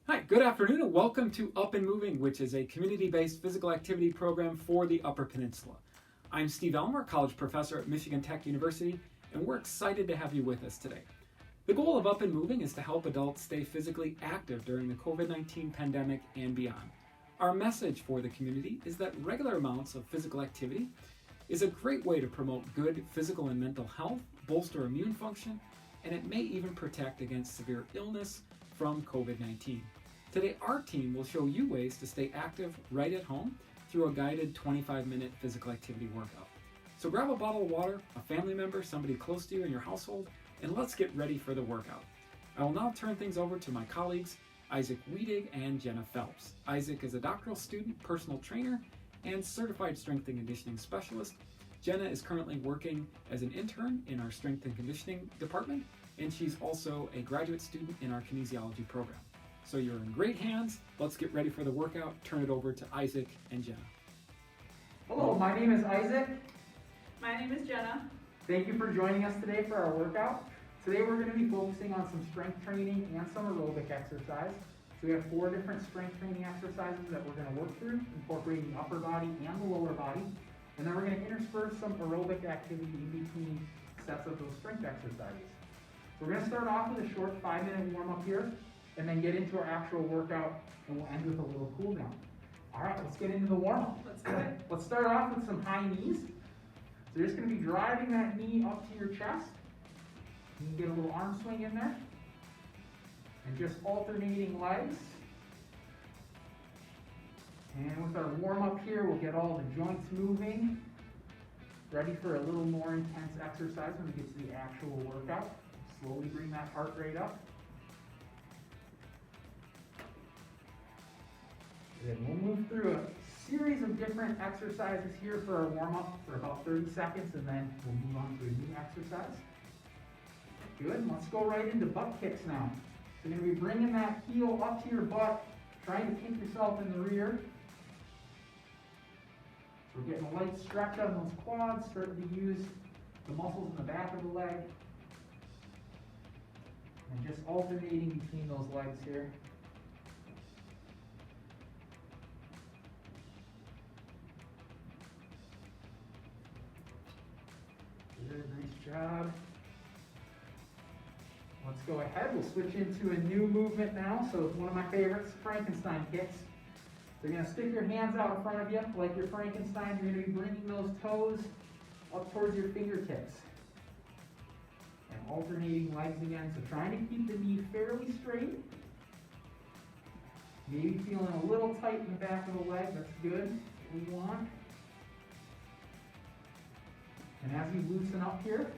Hi, good afternoon and welcome to Up and Moving, which is a community-based physical activity program for the Upper Peninsula. I'm Steve Elmer, college professor at Michigan Tech University, and we're excited to have you with us today. The goal of Up and Moving is to help adults stay physically active during the COVID-19 pandemic and beyond. Our message for the community is that regular amounts of physical activity is a great way to promote good physical and mental health, bolster immune function, and it may even protect against severe illness from COVID-19. Today, our team will show you ways to stay active right at home through a guided 25-minute physical activity workout. So grab a bottle of water, a family member, somebody close to you in your household, and let's get ready for the workout. I will now turn things over to my colleagues, Isaac Weedig and Jenna Phelps. Isaac is a doctoral student, personal trainer, and certified strength and conditioning specialist. Jenna is currently working as an intern in our strength and conditioning department, and she's also a graduate student in our kinesiology program. So you're in great hands. Let's get ready for the workout. Turn it over to Isaac and Jenna. Hello, my name is Isaac. My name is Jenna. Thank you for joining us today for our workout. Today we're going to be focusing on some strength training and some aerobic exercise. So we have 4 different strength training exercises that we're going to work through, incorporating the upper body and the lower body. And then we're going to intersperse some aerobic activity in between sets of those strength exercises. So we're going to start off with a short 5-minute warm-up here, and then get into our actual workout, and we'll end with a little cool down. All right, let's get into the warm-up. Let's do it. Let's start off with some high knees. So you're just going to be driving that knee up to your chest. You can get a little arm swing in there. And just alternating legs. And with our warm-up here, we'll get all the joints moving. Ready for a little more intense exercise when we get to the actual workout. Slowly bring that heart rate up. Then we'll move through a series of different exercises here for our warm-up for about 30 seconds, and then we'll move on to a new exercise. Good, let's go right into butt kicks now. So you're going to be bringing that heel up to your butt, trying to kick yourself in the rear. So we're getting a light stretch on those quads, starting to use the muscles in the back of the leg. And just alternating between those legs here. Good, nice job. Let's go ahead. We'll switch into a new movement now. So it's one of my favorites, Frankenstein kicks. So you're going to stick your hands out in front of you like you're Frankenstein. You're going to be bringing those toes up towards your fingertips. And alternating legs again. So trying to keep the knee fairly straight. Maybe feeling a little tight in the back of the leg. That's good. What we want. And as you loosen up here,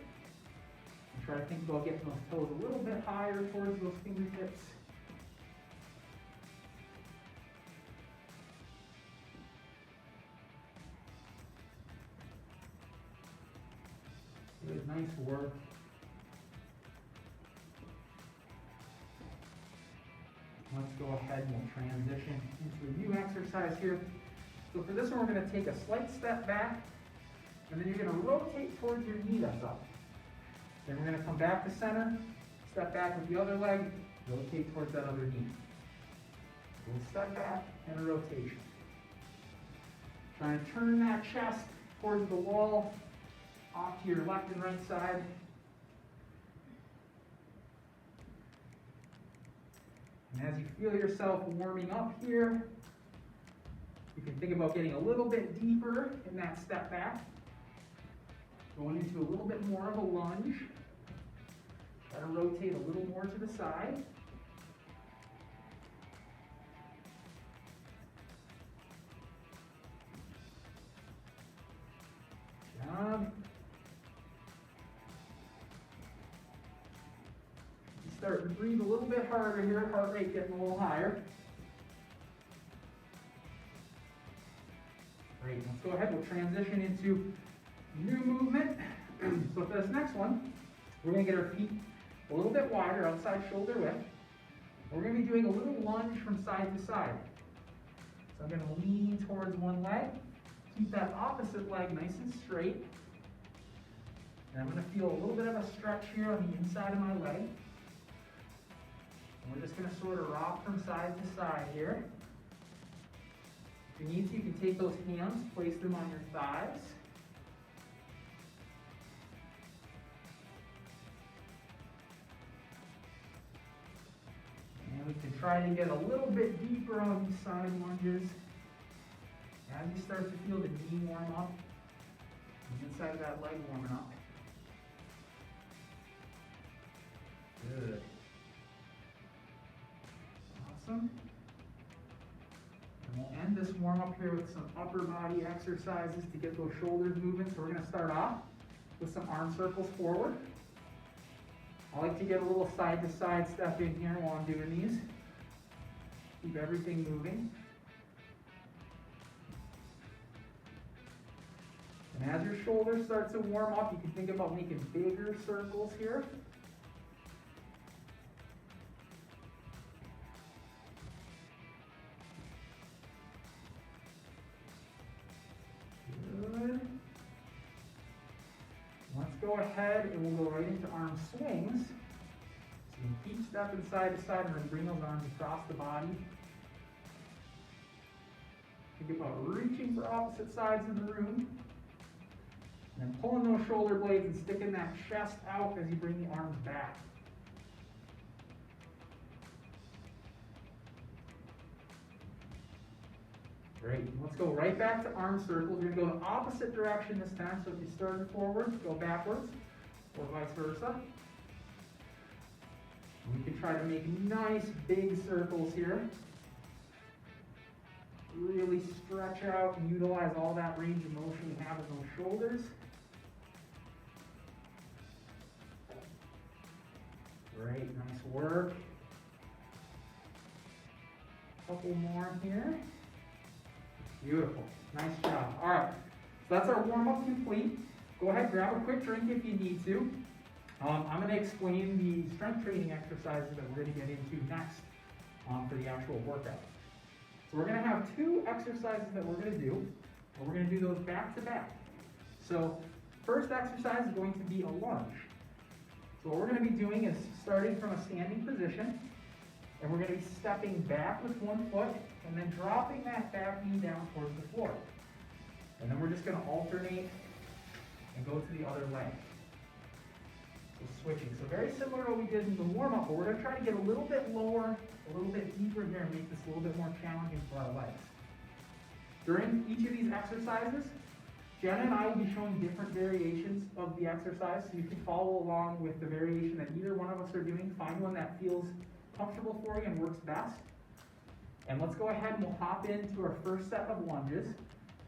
try to think about getting those toes a little bit higher towards those fingertips. Good, nice work. Let's go ahead and we'll transition into a new exercise here. So for this one, we're going to take a slight step back, and then you're going to rotate towards your knee that's up. Then we're going to come back to center, step back with the other leg, rotate towards that other knee. We'll step back and a rotation. Try and turn that chest towards the wall, off to your left and right side. And as you feel yourself warming up here, you can think about getting a little bit deeper in that step back. Going into a little bit more of a lunge. Try to rotate a little more to the side. Good job. You start to breathe a little bit harder here, heart rate getting a little higher. Great, let's go ahead, we'll transition into new movement. So for this next one, we're going to get our feet a little bit wider, outside shoulder width. We're going to be doing a little lunge from side to side. So I'm going to lean towards one leg, keep that opposite leg nice and straight. And I'm going to feel a little bit of a stretch here on the inside of my leg. And we're just going to sort of rock from side to side here. If you need to, you can take those hands, place them on your thighs. And we can try to get a little bit deeper on these side lunges. As you start to feel the knee warm up, the inside of that leg warming up. Good. Awesome. And we'll end this warm up here with some upper body exercises to get those shoulders moving. So we're going to start off with some arm circles forward. I like to get a little side to side step in here while I'm doing these. Keep everything moving. And as your shoulders start to warm up, you can think about making bigger circles here. Good. Let's go ahead and we'll go right into arm swings. So you keep stepping side to side and then bring those arms across the body. Think about reaching for opposite sides of the room. And then pulling those shoulder blades and sticking that chest out as you bring the arms back. Great. Let's go right back to arm circles. We're going to go the opposite direction this time. So if you started forward, go backwards, or vice versa. We can try to make nice big circles here. Really stretch out and utilize all that range of motion you have in those shoulders. Great, nice work. Couple more here. Beautiful, nice job. All right, so that's our warm-up complete. Go ahead, grab a quick drink if you need to. I'm going to explain the strength training exercises that we're going to get into next for the actual workout. So we're going to have two exercises that we're going to do, and we're going to do those back to back. So first exercise is going to be a lunge. So what we're going to be doing is starting from a standing position, and we're going to be stepping back with one foot, and then dropping that back knee down towards the floor. And then we're just going to alternate and go to the other leg. So switching. So very similar to what we did in the warm-up, but we're going to try to get a little bit lower, a little bit deeper here, and make this a little bit more challenging for our legs. During each of these exercises, Jenna and I will be showing different variations of the exercise, so you can follow along with the variation that either one of us are doing. Find one that feels comfortable for you and works best. And let's go ahead and we'll hop into our first set of lunges.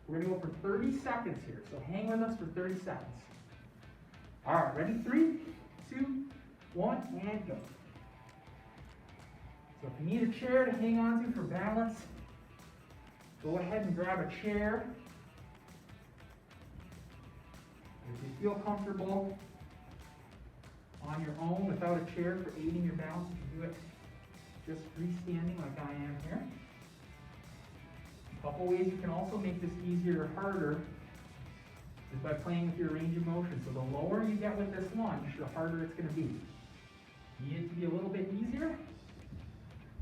We're going to go for 30 seconds here, so hang with us for 30 seconds. All right, ready? 3, 2, 1, and go. So if you need a chair to hang on to for balance, go ahead and grab a chair. If you feel comfortable on your own without a chair for aiding your balance, you can do it just freestanding like I am here. A couple ways you can also make this easier or harder is by playing with your range of motion. So the lower you get with this lunge, the harder it's going to be. Need it to be a little bit easier?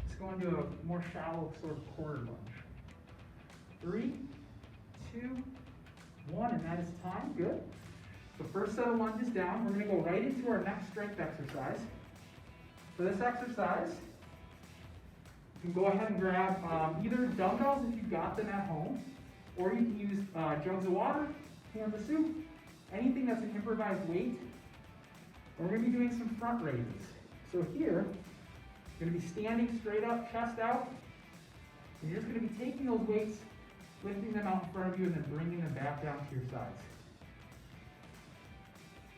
Let's go into a more shallow sort of quarter lunge. 3, 2, 1, and that is time. Good. So first set of lunges down. We're going to go right into our next strength exercise. For this exercise, you can go ahead and grab either dumbbells if you've got them at home, or you can use jugs of water, cans of soup, anything that's an improvised weight. And we're going to be doing some front raises. So here, you're going to be standing straight up, chest out, and you're just going to be taking those weights, lifting them out in front of you, and then bringing them back down to your sides.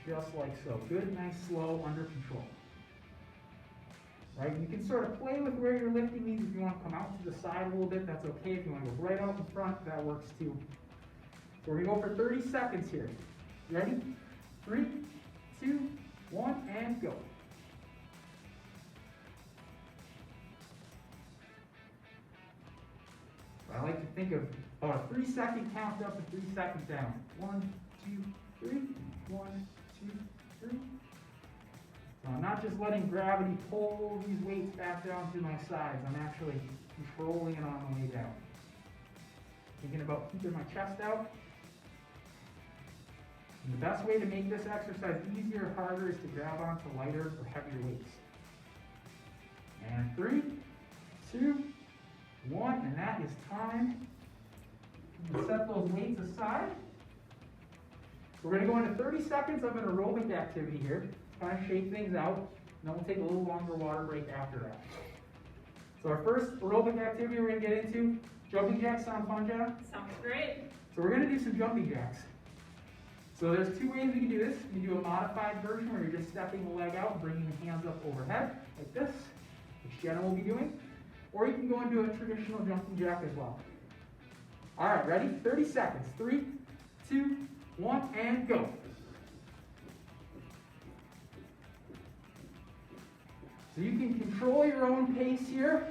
Just like so. Good, nice, slow, under control. Right? You can sort of play with where you're lifting these. If you want to come out to the side a little bit, that's okay. If you want to go right out in front, that works too. So we're going to go for 30 seconds here. Ready? 3, 2, 1, and go. I like to think of about a 3-second count up to 3 seconds down. 1, 2, 3. 1, 2, 3. So not just letting gravity pull these weights back down through my sides. I'm actually controlling it on the way down. Thinking about keeping my chest out. And the best way to make this exercise easier or harder is to grab onto lighter or heavier weights. And 3, 2, 1, and that is time. You can set those weights aside. We're going to go into 30 seconds of an aerobic activity here, kind of shake things out, and then we'll take a little longer water break after that. So our first aerobic activity we're going to get into, jumping jacks. Sound fun, Jenna? Sounds great. So we're going to do some jumping jacks. So there's 2 ways we can do this. You can do a modified version where you're just stepping the leg out and bringing the hands up overhead, like this, which Jenna will be doing. Or you can go into a traditional jumping jack as well. All right, ready? 30 seconds. 3, 2, 1, and go. So you can control your own pace here.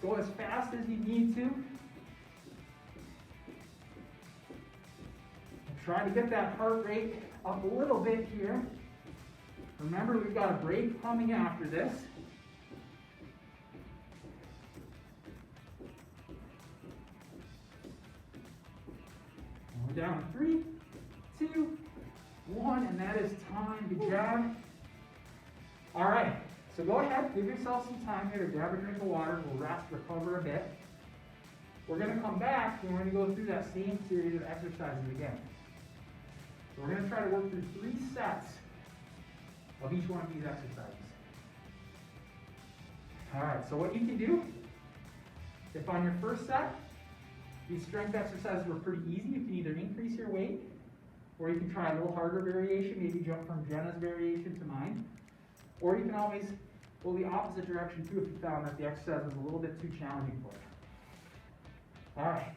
Go as fast as you need to. And try to get that heart rate up a little bit here. Remember, we've got a break coming after this. We're down 3, 2, 1, and that is time. Good job. All right, so go ahead, give yourself some time here to grab a drink of water. We'll rest, recover a bit. We're going to come back and we're going to go through that same series of exercises again. So we're going to try to work through 3 sets of each one of these exercises. All right, so what you can do, if on your first set, these strength exercises were pretty easy, you can either increase your weight, or you can try a little harder variation, maybe jump from Jenna's variation to mine. Or you can always go the opposite direction too if you found that the exercise was a little bit too challenging for you. All right.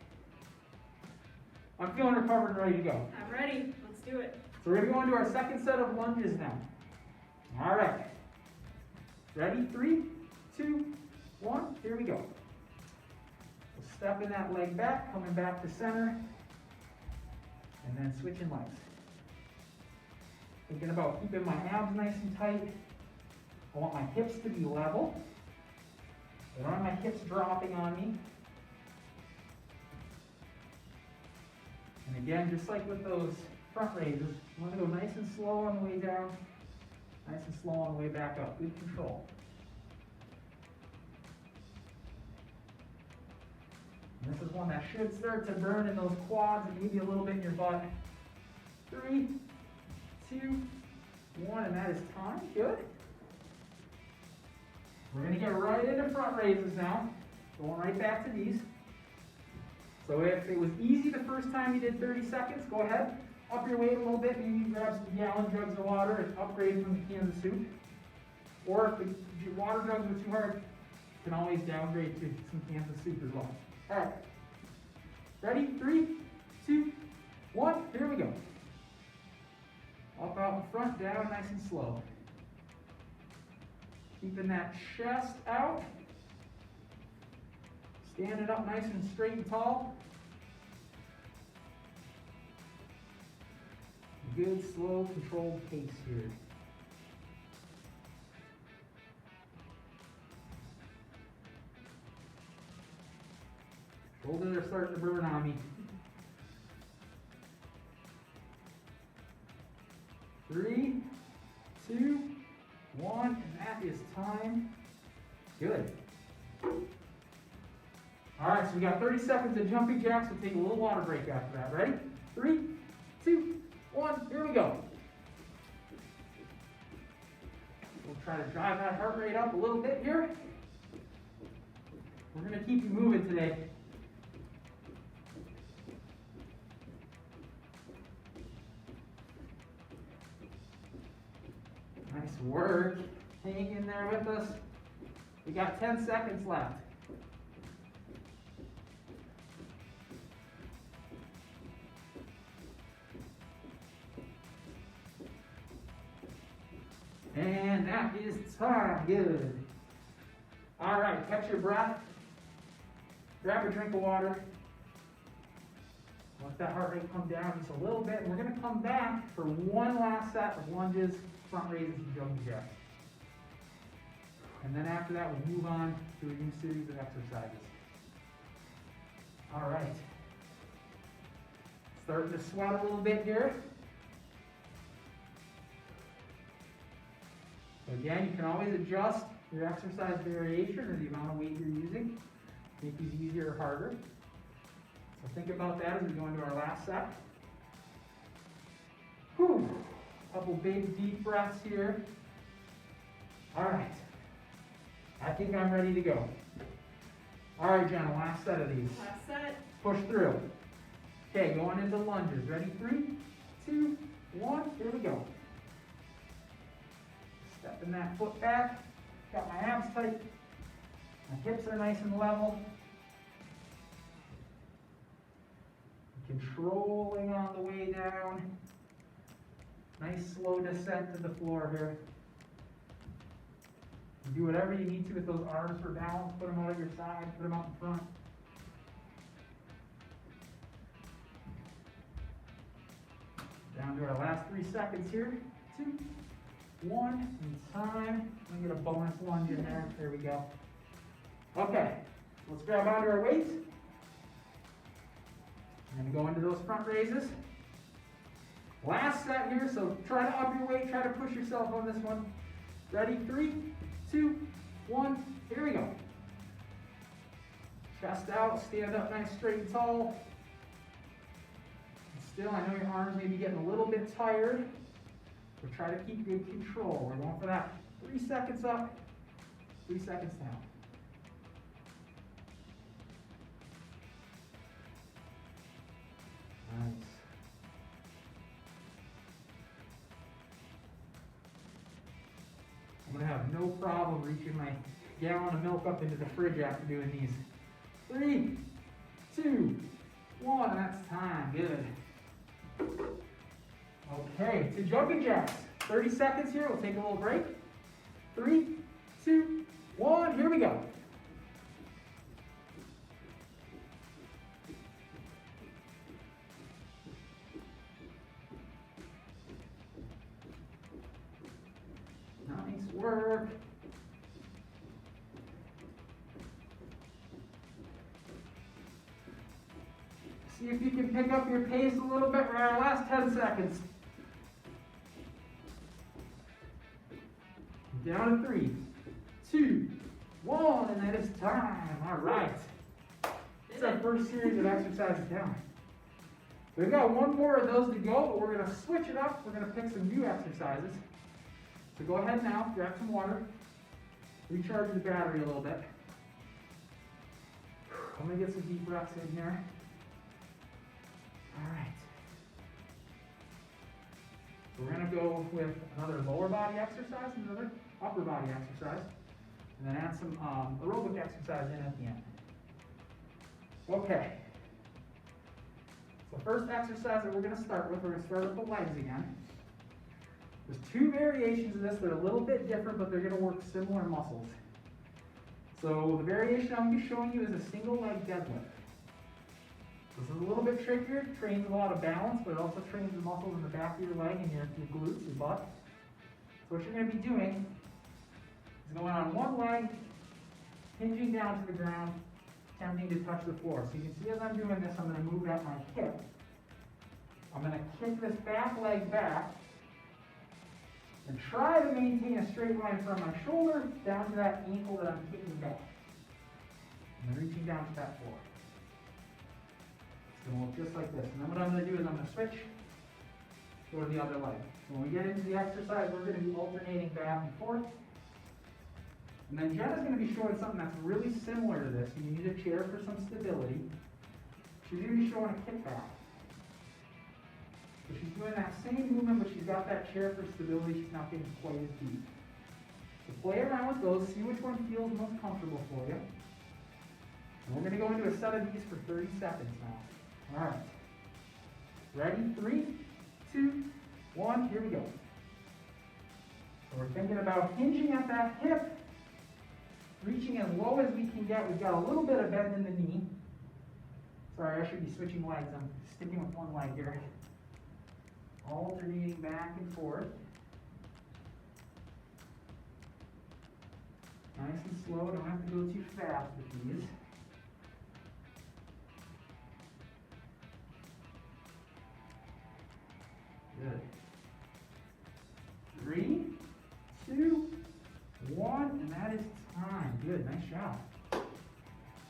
I'm feeling recovered and ready to go. I'm ready. Let's do it. So we're going to go into our second set of lunges now. All right. Ready? 3, 2, 1. Here we go. So stepping that leg back, coming back to center, and then switching legs. Thinking about keeping my abs nice and tight. I want my hips to be level. I don't want my hips dropping on me. And again, just like with those front raises, you want to go nice and slow on the way down, nice and slow on the way back up. Good control. And this is one that should start to burn in those quads and maybe a little bit in your butt. 3, 2, 1, and that is time. Good. We're going to get right into front raises now. Going right back to these. So if it was easy the first time you did 30 seconds, go ahead. Up your weight a little bit. Maybe grab some gallon jugs of water and upgrade from the cans of soup. Or if the water jugs were too hard, you can always downgrade to some cans of soup as well. All right. Ready? 3, 2, 1. Here we go. Up out in front, down nice and slow. Keeping that chest out. Standing up nice and straight and tall. Good, slow, controlled pace here. Shoulders are starting to burn on me. 3, 2, 1, and that is time. Good. All right, so we got 30 seconds of jumping jacks. We'll take a little water break after that. Ready? 3, 2, 1, here we go. We'll try to drive that heart rate up a little bit here. We're going to keep you moving today. Nice work. Hang in there with us. We got 10 seconds left. And that is time. Good. All right, catch your breath. Grab a drink of water. Let that heart rate come down just a little bit. And we're going to come back for one last set of lunges, front raises, and jumping jacks. And then after that, we'll move on to a new series of exercises. All right. Starting to sweat a little bit here. So again, you can always adjust your exercise variation or the amount of weight you're using. Make these easier or harder. So think about that as we go into our last set. Whew. Couple big deep breaths here. All right. I think I'm ready to go. All right, Jenna, last set of these. Last set. Push through. Okay, going into lunges. Ready? 3, 2, 1. Here we go. Stepping that foot back. Got my abs tight. My hips are nice and level. Controlling on the way down. Nice slow descent to the floor here. You do whatever you need to with those arms for balance. Put them out at your side, put them out in front. Down to our last 3 seconds here. 2, 1, and time. Let me get a bonus lunge in there. There we go. Okay, let's grab onto our weights. I'm going to go into those front raises. Last set here, so try to up your weight, try to push yourself on this one. Ready? 3, 2, 1, here we go. Chest out, stand up nice, straight and tall. Still, I know your arms may be getting a little bit tired, but try to keep good control. We're going for that 3 seconds up, 3 seconds down. Nice. I'm going to have no problem reaching my gallon of milk up into the fridge after doing these. 3, 2, 1, that's time. Good. Okay, to jumping jacks. 30 seconds here, we'll take a little break. 3, 2, 1, here we go. Nice work. See if you can pick up your pace a little bit. We're at our last 10 seconds. Down to 3, 2, 1, and that is time. All right. It's our first series of exercises down. We've got one more of those to go, but we're going to switch it up. We're going to pick some new exercises. So go ahead now, grab some water, recharge the battery a little bit. I'm going to get some deep breaths in here. All right. We're going to go with another lower body exercise and another upper body exercise, and then add some aerobic exercise in at the end. Okay. So first exercise that we're going to start with, we're going to start with the legs again. There's 2 variations of this that are a little bit different, but they're going to work similar muscles. So the variation I'm going to be showing you is a single leg deadlift. This is a little bit trickier, trains a lot of balance, but it also trains the muscles in the back of your leg and your glutes, your butt. So what you're going to be doing is going on one leg, hinging down to the ground, attempting to touch the floor. So you can see as I'm doing this, I'm going to move at my hip. I'm going to kick this back leg back and try to maintain a straight line from my shoulder down to that ankle that I'm kicking back. And then reaching down to that floor. It's going to look just like this. And then what I'm going to do is I'm going to switch, go to the other leg. So when we get into the exercise, we're going to be alternating back and forth. And then Jenna's going to be showing something that's really similar to this. You need a chair for some stability. She's going to be showing a kickback. So she's doing that same movement, but she's got that chair for stability. She's not getting quite as deep. So play around with those, see which one feels most comfortable for you. And we're going to go into a set of these for 30 seconds now. All right. Ready? 3, 2, 1, here we go. So we're thinking about hinging at that hip, reaching as low as we can get. We've got a little bit of bend in the knee. Sorry, I should be switching legs. I'm sticking with one leg here. Alternating back and forth. Nice and slow, don't have to go too fast with these. Good. 3, 2, 1, and that is time. Good, nice job.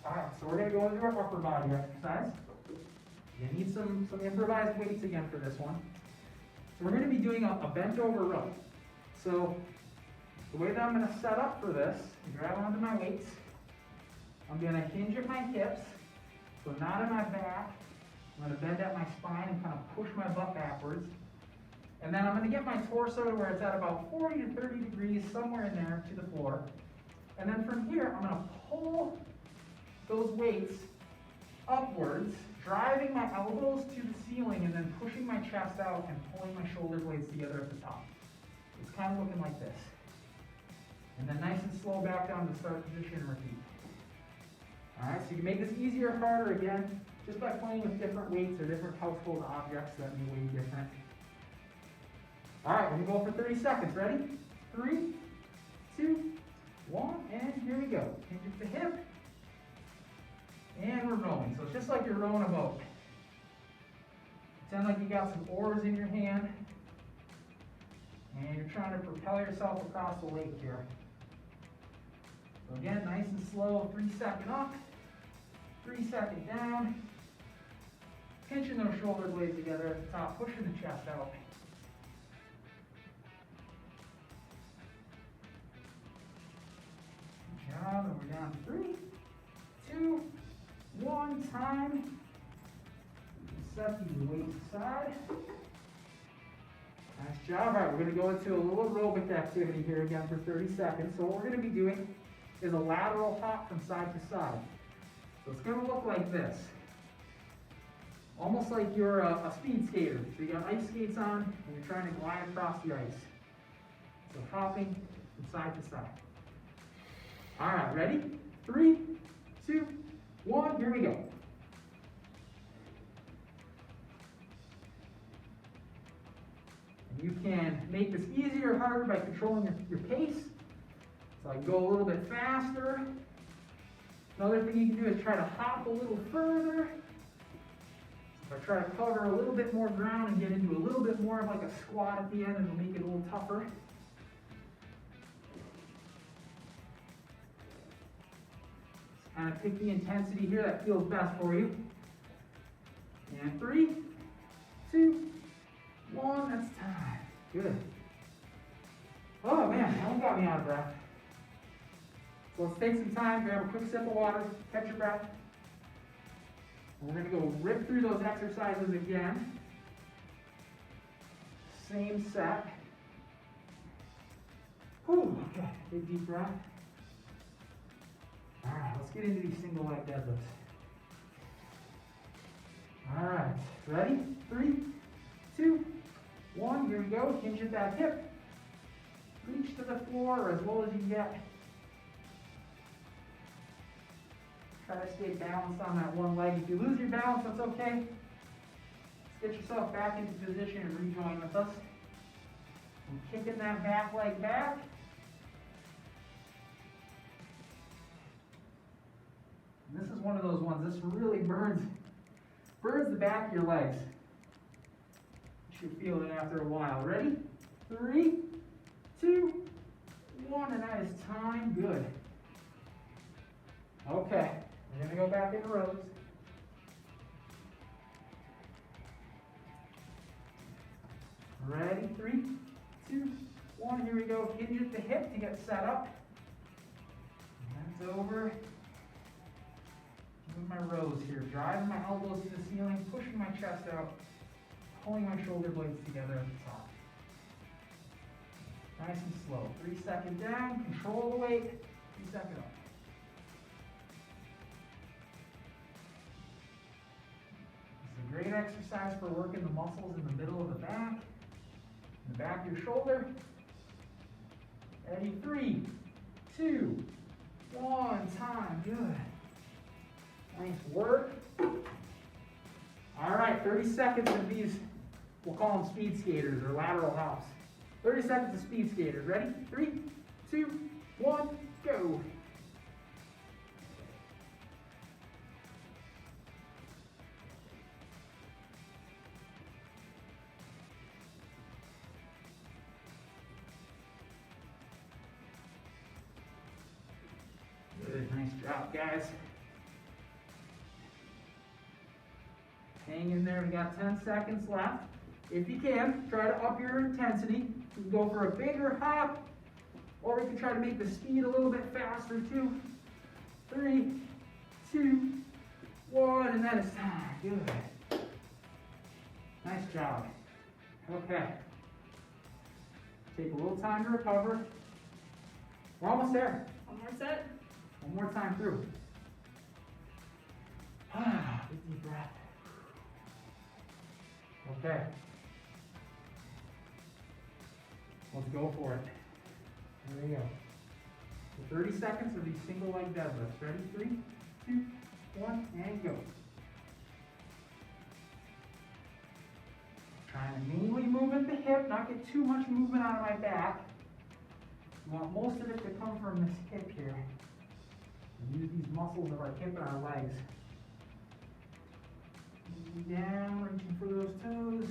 Alright, so we're going to go into our upper body exercise. You need some improvised weights again for this one. So we're going to be doing a bent over row. So the way that I'm going to set up for this, grab onto my weights. I'm going to hinge at my hips, so not in my back. I'm going to bend at my spine and kind of push my butt backwards. And then I'm going to get my torso to where it's at about 40 to 30 degrees, somewhere in there to the floor. And then from here, I'm going to pull those weights upwards, driving my elbows to the ceiling and then pushing my chest out and pulling my shoulder blades together at the top. It's kind of looking like this. And then nice and slow back down to the start position and repeat. Alright, so you can make this easier or harder again, just by playing with different weights or different household objects that may weigh different. Alright, we're going to go for 30 seconds. Ready? 3, 2, 1, and here we go. Hinge at the hip. And we're rowing. So it's just like you're rowing a boat. Pretend like you got some oars in your hand. And you're trying to propel yourself across the lake here. So again, nice and slow. 3 second up. 3 second down. Pinching those shoulder blades together at the top. Pushing the chest out. Good job. And we're down to 3, 2, 1, time. Set these weights aside. Nice job. All right, we're going to go into a little aerobic activity here again for 30 seconds. So what we're going to be doing is a lateral hop from side to side. So it's going to look like this. Almost like you're a speed skater. So you got ice skates on and you're trying to glide across the ice. So hopping from side to side. All right, ready? 3, 2, 1, here we go. And you can make this easier or harder by controlling your pace. So I go a little bit faster. Another thing you can do is try to hop a little further. So if I try to cover a little bit more ground and get into a little bit more of like a squat at the end, it'll make it a little tougher. Kind of pick the intensity here that feels best for you. And 3, 2, 1, that's time. Good. Oh man, that one got me out of breath. So let's take some time, grab a quick sip of water, catch your breath. And we're going to go rip through those exercises again. Same set. Whew, okay, big deep breath. Alright, let's get into these single leg deadlifts. Alright, ready? 3, 2, 1, here we go. Hinge at that hip. Reach to the floor as low as you can get. Try to stay balanced on that one leg. If you lose your balance, that's okay. Let's get yourself back into position and rejoin with us. And kicking that back leg back. And this is one of those ones, this really burns the back of your legs. You should feel it after a while. Ready? 3, 2, 1, and that is time. Good. Okay, we're going to go back into rows. Ready? 3, 2, 1, here we go. Hinge at the hip to get set up. And that's over. Move my rows here, driving my elbows to the ceiling, pushing my chest out, pulling my shoulder blades together at the top. Nice and slow. 3 second down, control the weight, 3 second up. This is a great exercise for working the muscles in the middle of the back, in the back of your shoulder. Ready? 3, 2, 1, time. Good. Nice work. All right, 30 seconds of these, we'll call them speed skaters or lateral hops. 30 seconds of speed skaters. Ready? 3, 2, 1, go. Good, nice job, guys. Hang in there, we got 10 seconds left. If you can, try to up your intensity. You can go for a bigger hop, or we can try to make the speed a little bit faster too. 3, 2, 1, and that is time. Good. Nice job. Okay. Take a little time to recover. We're almost there. One more set. One more time through. Big deep breath. Okay. Let's go for it. There we go. So 30 seconds of these single leg deadlifts. Ready? 3, 2, 1, and go. Trying to mainly move at the hip, not get too much movement out of my back. I want most of it to come from this hip here. And use these muscles of our hip and our legs. Moving down, reaching for those toes.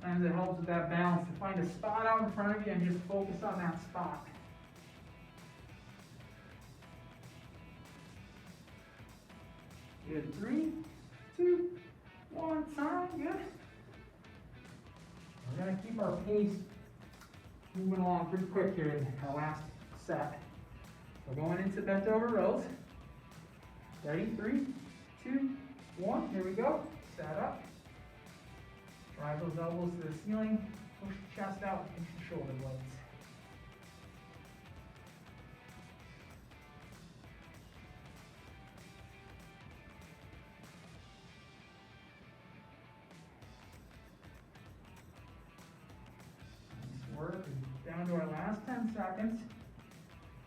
Sometimes it helps with that balance to find a spot out in front of you and just focus on that spot. Good. 3, 2, 1, time. Good. We're going to keep our pace moving along pretty quick here in our last set. We're going into bent over rows. Ready? 3, 2, 1. Here we go. Set up. Drive those elbows to the ceiling. Push the chest out. Pinch the shoulder blades. Nice work. And down to our last 10 seconds.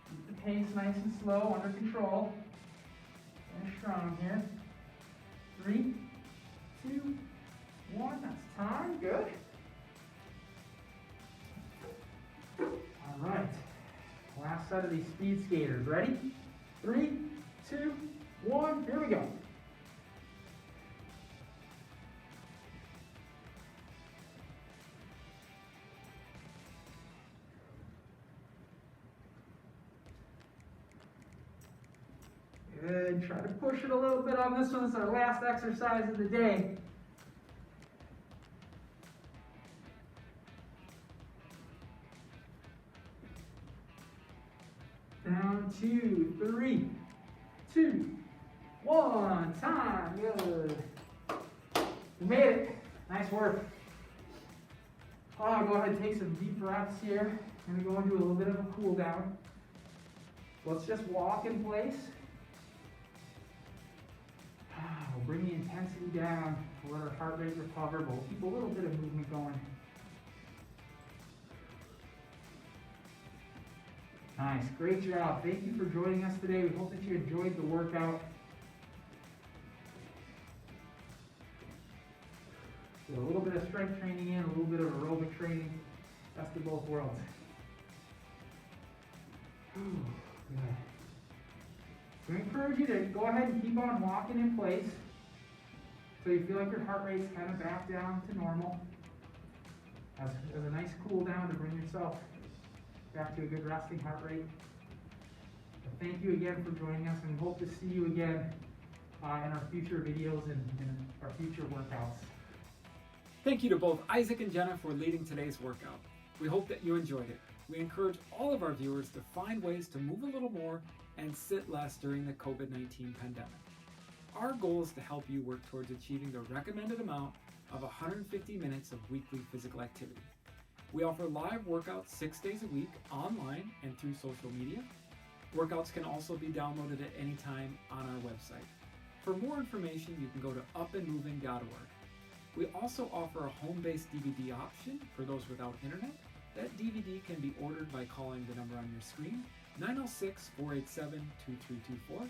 Keep the pace nice and slow, under control. Finish strong here. 3, 2, 1. That's time. Good. All right. Last set of these speed skaters. Ready? 3, 2, 1. Here we go. Good. Try to push it a little bit on this one. It's our last exercise of the day. Down 2, 3, 2, 1. Time. Good. We made it. Nice work. I'll go ahead and take some deep breaths here. And we go into a little bit of a cool down. Let's just walk in place. We'll bring the intensity down. We'll let our heart rate recover, but we'll keep a little bit of movement going. Nice, great job. Thank you for joining us today. We hope that you enjoyed the workout. So a little bit of strength training in, a little bit of aerobic training. Best of both worlds. Good. So I encourage you to go ahead and keep on walking in place so you feel like your heart rate's kind of back down to normal. As a nice cool down to bring yourself back to a good resting heart rate. But thank you again for joining us, and we hope to see you again in our future videos and our future workouts. Thank you to both Isaac and Jenna for leading today's workout. We hope that you enjoyed it. We encourage all of our viewers to find ways to move a little more and sit less during the COVID-19 pandemic. Our goal is to help you work towards achieving the recommended amount of 150 minutes of weekly physical activity. We offer live workouts 6 days a week online and through social media. Workouts can also be downloaded at any time on our website. For more information, you can go to upandmoving.org. We also offer a home-based DVD option for those without internet, That DVD can be ordered by calling the number on your screen, 906-487-2324.